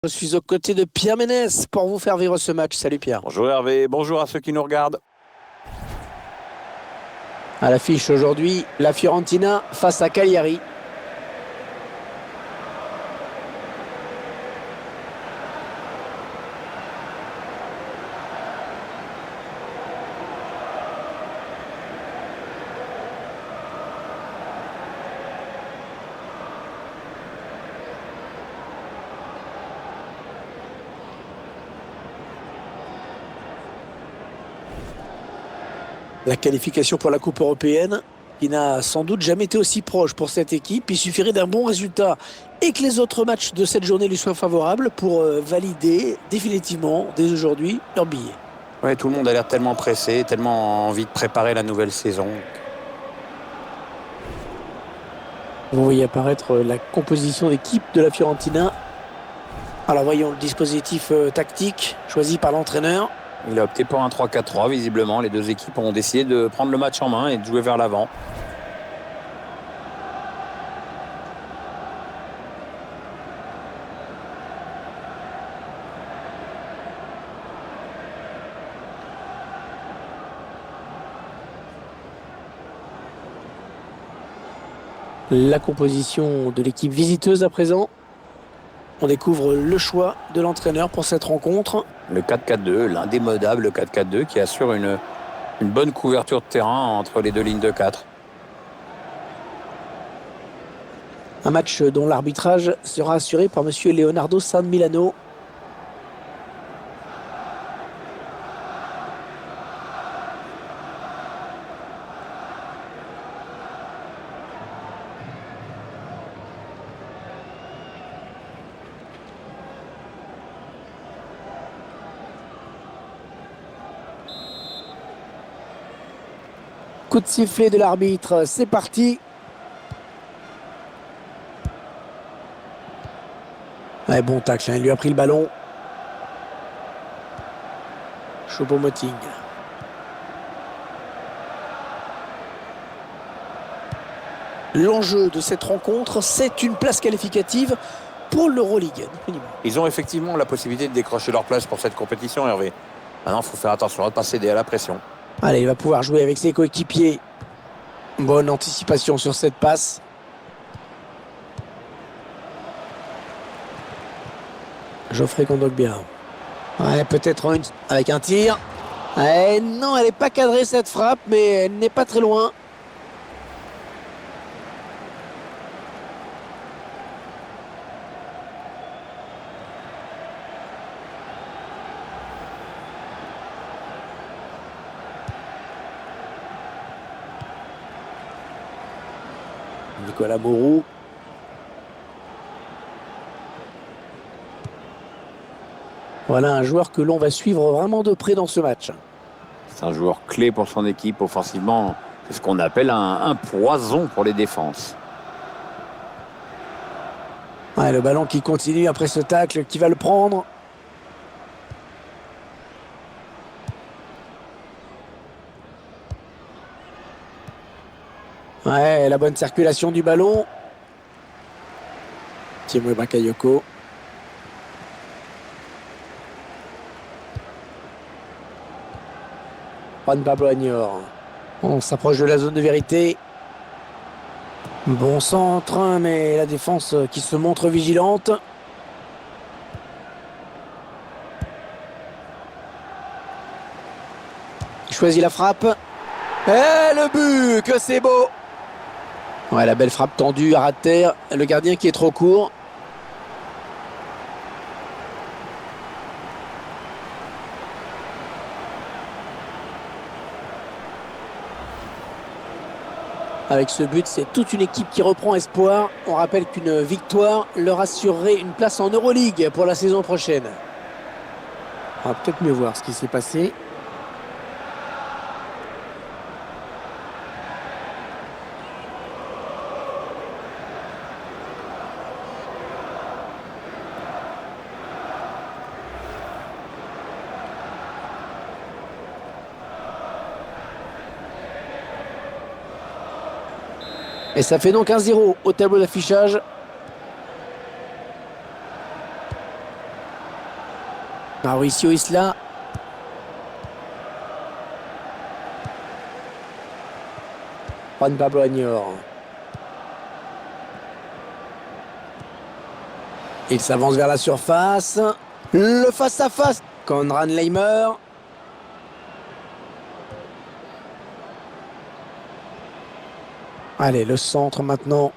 Je suis aux côtés de Pierre Ménès pour vous faire vivre ce match. Salut Pierre. Bonjour Hervé, bonjour à ceux qui nous regardent. À l'affiche aujourd'hui, la Fiorentina face à Cagliari. La qualification pour la Coupe européenne, qui n'a sans doute jamais été aussi proche pour cette équipe. Il suffirait d'un bon résultat et que les autres matchs de cette journée lui soient favorables pour valider définitivement, dès aujourd'hui, leur billet. Ouais, tout le monde a l'air tellement pressé, tellement envie de préparer la nouvelle saison. Vous voyez apparaître la composition d'équipe de la Fiorentina. Alors voyons le dispositif tactique choisi par l'entraîneur. Il a opté pour un 3-4-3, visiblement. Les deux équipes ont décidé de prendre le match en main et de jouer vers l'avant. La composition de l'équipe visiteuse à présent. On découvre le choix de l'entraîneur pour cette rencontre. Le 4-4-2, l'indémodable 4-4-2 qui assure une bonne couverture de terrain entre les deux lignes de 4. Un match dont l'arbitrage sera assuré par monsieur Leonardo San Milano. Coup de sifflet de l'arbitre, c'est parti. Ouais, bon tacle, hein, il lui a pris le ballon. Choupo-Moting. L'enjeu de cette rencontre, c'est une place qualificative pour l'Euroleague. Ils ont effectivement la possibilité de décrocher leur place pour cette compétition, Hervé. Maintenant, il faut faire attention à ne pas céder à la pression. Allez, il va pouvoir jouer avec ses coéquipiers. Bonne anticipation sur cette passe. Geoffrey Kondogbia. Ouais, peut-être avec un tir. Ouais, non, elle n'est pas cadrée cette frappe, mais elle n'est pas très loin. Nicolas Moreau. Voilà un joueur que l'on va suivre vraiment de près dans ce match. C'est un joueur clé pour son équipe offensivement. C'est ce qu'on appelle un poison pour les défenses. Ouais, le ballon qui continue après ce tacle, qui va le prendre. Ouais, la bonne circulation du ballon. Timo Bakayoko. Juan Pablo Agnor. On s'approche de la zone de vérité. Bon centre, mais la défense qui se montre vigilante. Il choisit la frappe. Et le but, que c'est beau! Ouais, la belle frappe tendue à ras de terre. Le gardien qui est trop court. Avec ce but, c'est toute une équipe qui reprend espoir. On rappelle qu'une victoire leur assurerait une place en Euroleague pour la saison prochaine. On va peut-être mieux voir ce qui s'est passé. Et ça fait donc 1-0 au tableau d'affichage. Mauricio Isla. Juan Pablo Agnor. Il s'avance vers la surface. Le face-à-face. Konrad Leimer. Allez, le centre maintenant.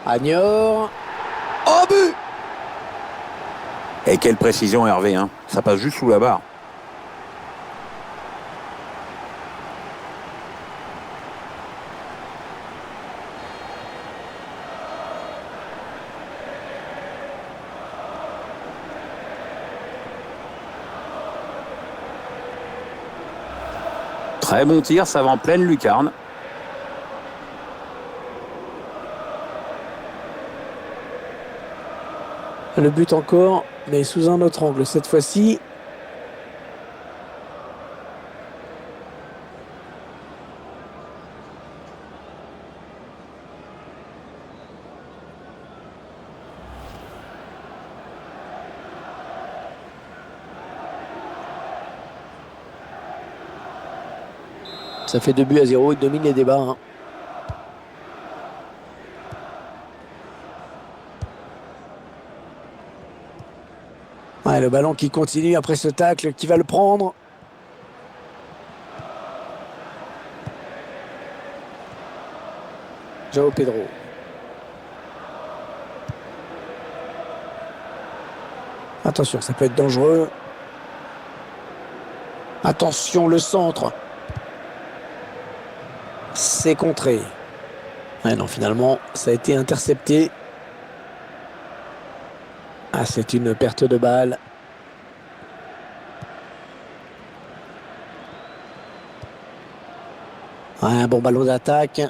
Agnor. Oh, but! Et quelle précision, Hervé, hein. Ça passe juste sous la barre. Très bon tir, ça va en pleine lucarne. Le but encore, mais sous un autre angle cette fois-ci. Ça fait 2-0, il domine les débats. Hein. Ouais, le ballon qui continue après ce tacle, qui va le prendre. João Pedro. Attention, ça peut être dangereux. Attention, le centre. C'est contré. Ouais, non, finalement, ça a été intercepté. Ah, c'est une perte de balle. Ouais, un bon ballon d'attaque.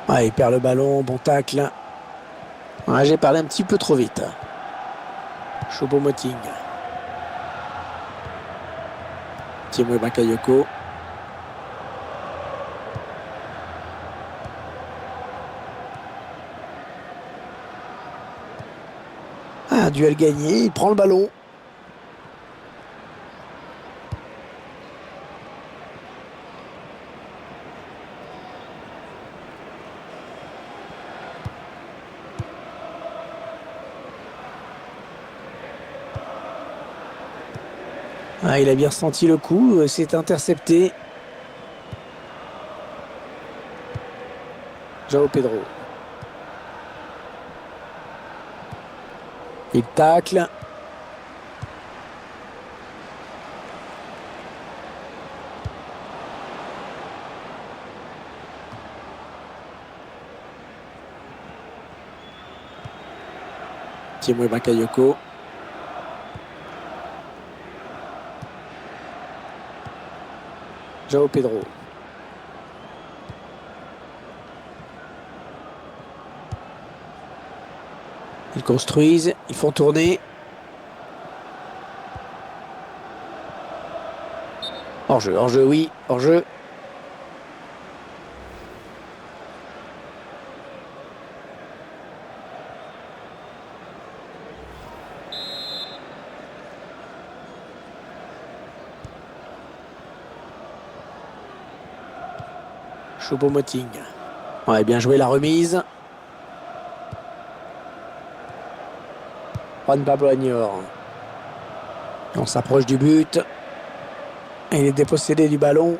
Ouais, il perd le ballon, bon tacle. Ouais, j'ai parlé un petit peu trop vite. Choupo-Moting. Timo Bakayoko. Ah, duel gagné, il prend le ballon. Ah, il a bien ressenti le coup, c'est intercepté. João Pedro. Il tacle. Timo Bakayoko. João Pedro. Ils construisent, ils font tourner. Hors-jeu, oui, hors-jeu. Choupo-Moting. Ouais, bien joué la remise. Juan Pablo Agnor. On s'approche du but. Et il est dépossédé du ballon.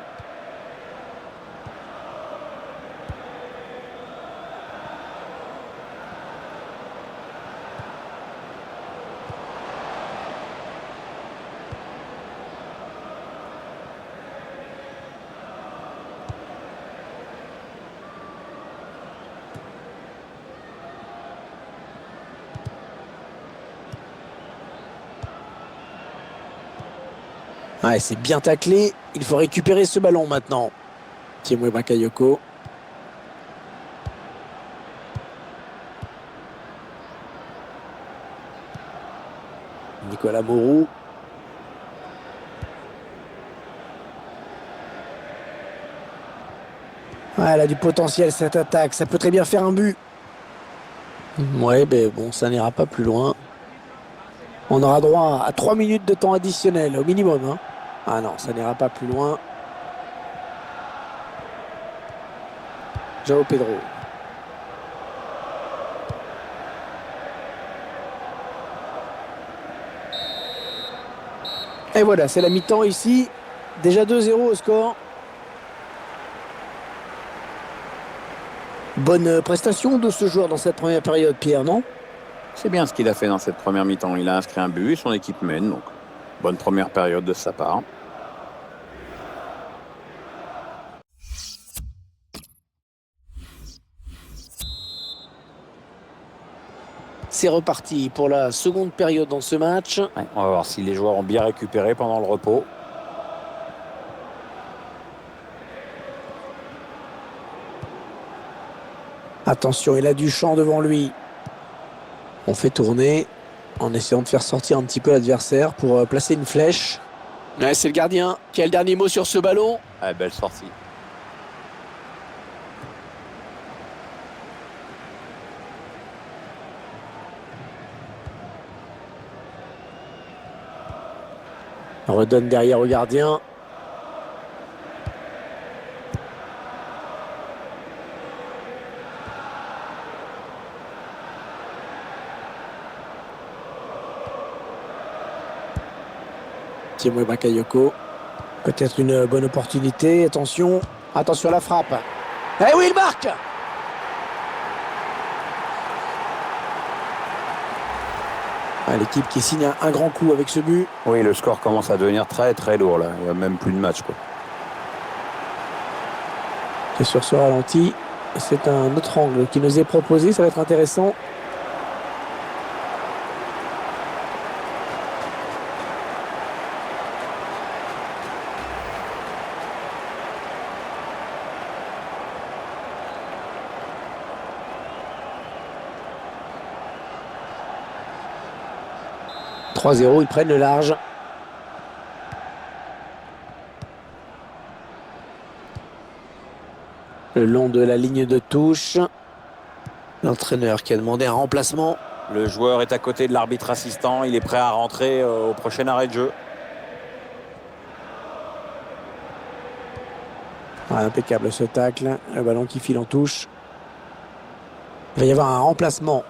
Ouais, c'est bien taclé. Il faut récupérer ce ballon maintenant. Timo Bakayoko. Nicolas Mourou. Ouais, elle a du potentiel cette attaque, ça peut très bien faire un but. Ouais, ben bon, ça n'ira pas plus loin. On aura droit à 3 minutes de temps additionnel au minimum, hein. Ah non, ça n'ira pas plus loin. João Pedro. Et voilà, c'est la mi-temps ici. Déjà 2-0 au score. Bonne prestation de ce joueur dans cette première période, Pierre, non? C'est bien ce qu'il a fait dans cette première mi-temps. Il a inscrit un but et son équipe mène. Donc, bonne première période de sa part. C'est reparti pour la seconde période dans ce match. Ouais, on va voir si les joueurs ont bien récupéré pendant le repos. Attention, il a du champ devant lui. On fait tourner en essayant de faire sortir un petit peu l'adversaire pour placer une flèche. Ouais, c'est le gardien qui a le dernier mot sur ce ballon. Ah, belle sortie. On redonne derrière au gardien. Tiemoué Bakayoko. Peut-être une bonne opportunité. Attention. Attention à la frappe. Eh oui, il marque! Ah, l'équipe qui signe un grand coup avec ce but. Oui, le score commence à devenir très très lourd là. Il n'y a même plus de match, quoi. Et sur ce ralenti, c'est un autre angle qui nous est proposé. Ça va être intéressant. « 3-0, ils prennent le large. Le long de la ligne de touche. L'entraîneur qui a demandé un remplacement. Le joueur est à côté de l'arbitre assistant. Il est prêt à rentrer au prochain arrêt de jeu. Ah, impeccable ce tacle. Le ballon qui file en touche. Il va y avoir un remplacement.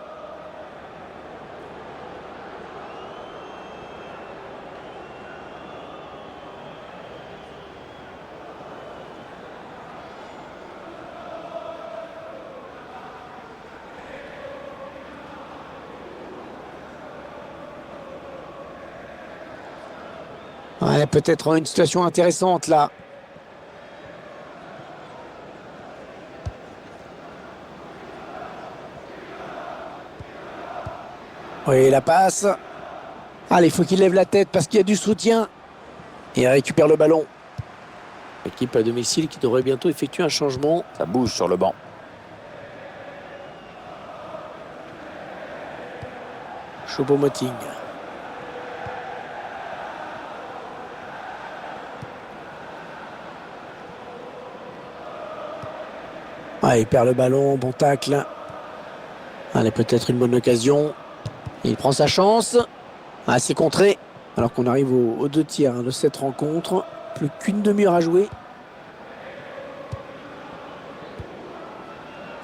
Ouais, peut-être une situation intéressante là. Oui, la passe. Allez, il faut qu'il lève la tête parce qu'il y a du soutien. Et il récupère le ballon. L'équipe à domicile qui devrait bientôt effectuer un changement. Ça bouge sur le banc. Choupo-Moting. Ah, il perd le ballon, bon tacle. Allez, peut-être une bonne occasion. Il prend sa chance. Ah, c'est contré. Alors qu'on arrive aux deux tiers de cette rencontre. Plus qu'une demi-heure à jouer.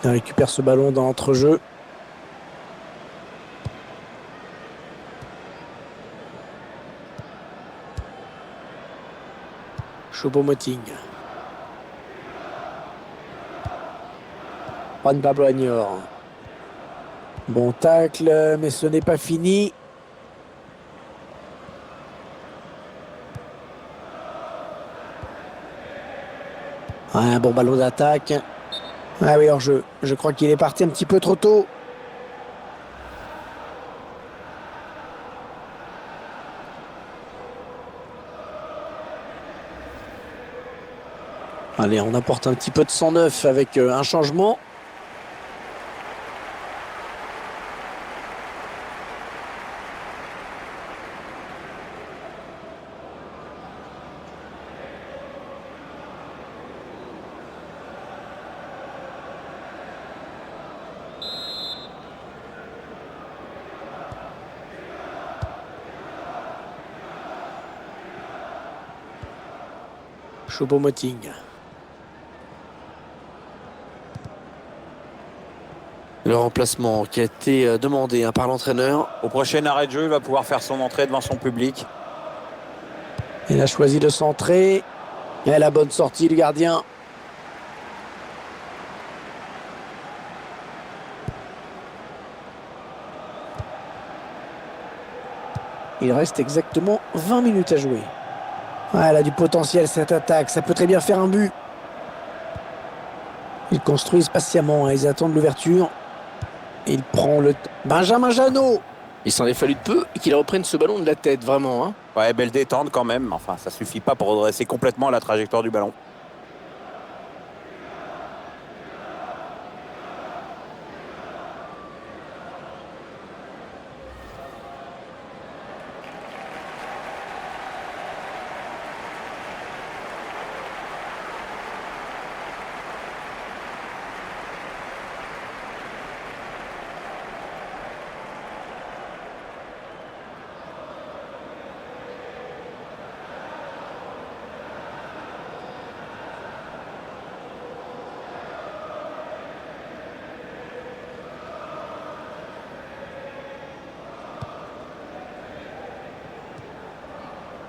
Il récupère ce ballon dans l'entrejeu. Choupo-Moting. Juan Pablo Agnor. Bon tacle, mais ce n'est pas fini. Ah, un bon ballon d'attaque. Ah oui, hors-jeu. Je crois qu'il est parti un petit peu trop tôt. Allez, on apporte un petit peu de sang neuf avec un changement. Choupo-Moting. Le remplacement qui a été demandé par l'entraîneur. Au prochain arrêt de jeu, il va pouvoir faire son entrée devant son public. Il a choisi de centrer. Et la bonne sortie du gardien. Il reste exactement 20 minutes à jouer. Elle a du potentiel cette attaque. Ça peut très bien faire un but. Ils construisent patiemment. Ils attendent l'ouverture. Il prend le... Benjamin Janot. Il s'en est fallu de peu qu'il reprenne ce ballon de la tête, vraiment. Hein. Ouais, belle détente quand même. Enfin, ça suffit pas pour redresser complètement la trajectoire du ballon.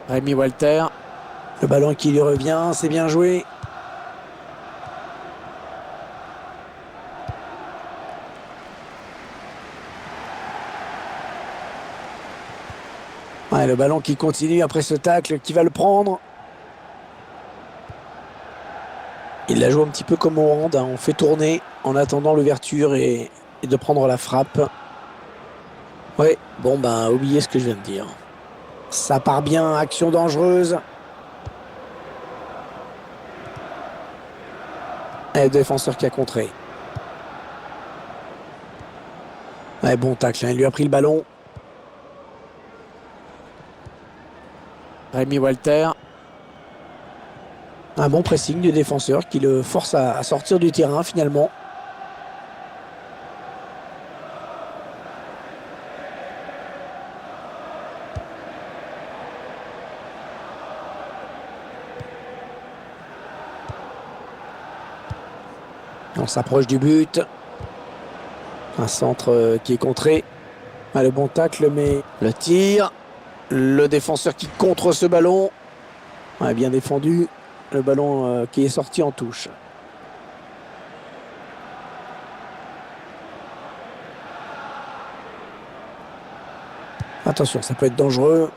Rémi Walter. Le ballon qui lui revient, c'est bien joué. Ouais, le ballon qui continue après ce tacle, qui va le prendre. Il la joue un petit peu comme au hand. Hein. On fait tourner en attendant l'ouverture et de prendre la frappe. Ouais, bon, ben, oubliez ce que je viens de dire. Ça part bien, action dangereuse. Et le défenseur qui a contré. Ouais, bon tacle, hein. Il lui a pris le ballon. Rémi Walter. Un bon pressing du défenseur qui le force à sortir du terrain finalement. On s'approche du but. Un centre qui est contré. Ah, le bon tacle, mais le tir. Le défenseur qui contre ce ballon. Ouais, bien défendu. Le ballon qui est sorti en touche. Attention, ça peut être dangereux.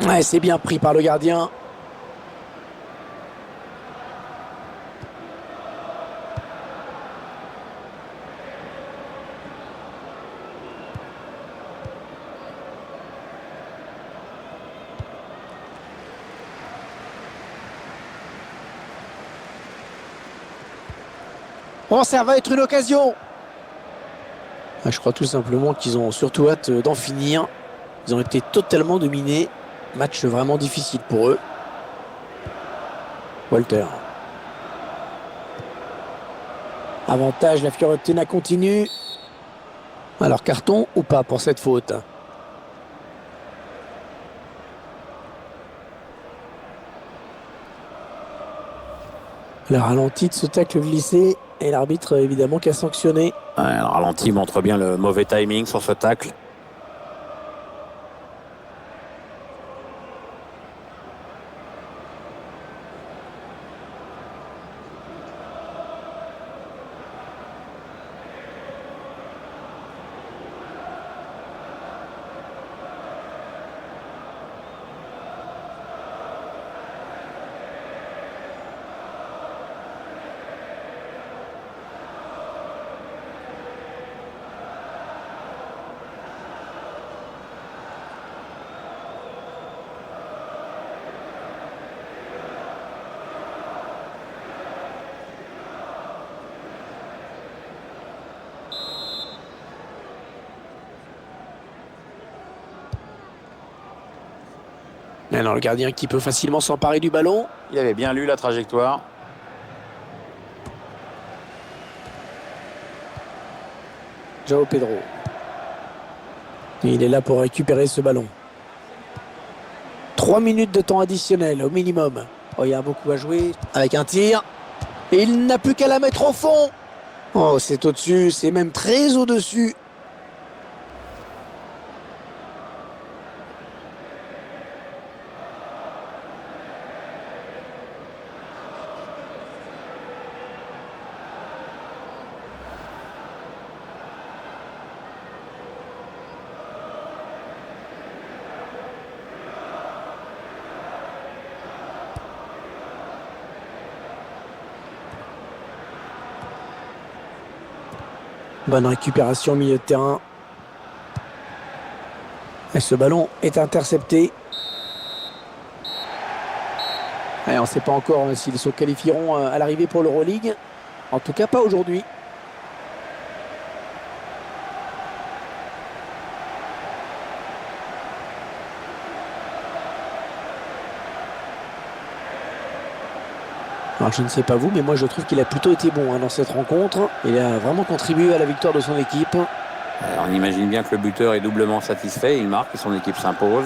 Ouais, c'est bien pris par le gardien. Oh, ça va être une occasion. Je crois tout simplement qu'ils ont surtout hâte d'en finir. Ils ont été totalement dominés. Match vraiment difficile pour eux. Walter. Avantage, la Fiorentina continue. Alors carton ou pas pour cette faute? Le ralenti de ce tacle glissé. Et l'arbitre évidemment qui a sanctionné. Ouais, le ralenti montre bien le mauvais timing sur ce tacle. Alors le gardien qui peut facilement s'emparer du ballon. Il avait bien lu la trajectoire. João Pedro. Et il est là pour récupérer ce ballon. 3 minutes de temps additionnel au minimum. Oh, il y a beaucoup à jouer avec un tir. Et il n'a plus qu'à la mettre au fond. Oh, c'est au-dessus, c'est même très au-dessus. Bonne récupération au milieu de terrain. Et ce ballon est intercepté. Et on ne sait pas encore s'ils se qualifieront à l'arrivée pour l'Euroleague. En tout cas, pas aujourd'hui. Alors je ne sais pas vous, mais moi je trouve qu'il a plutôt été bon dans cette rencontre. Il a vraiment contribué à la victoire de son équipe. On imagine bien que le buteur est doublement satisfait. Il marque et son équipe s'impose.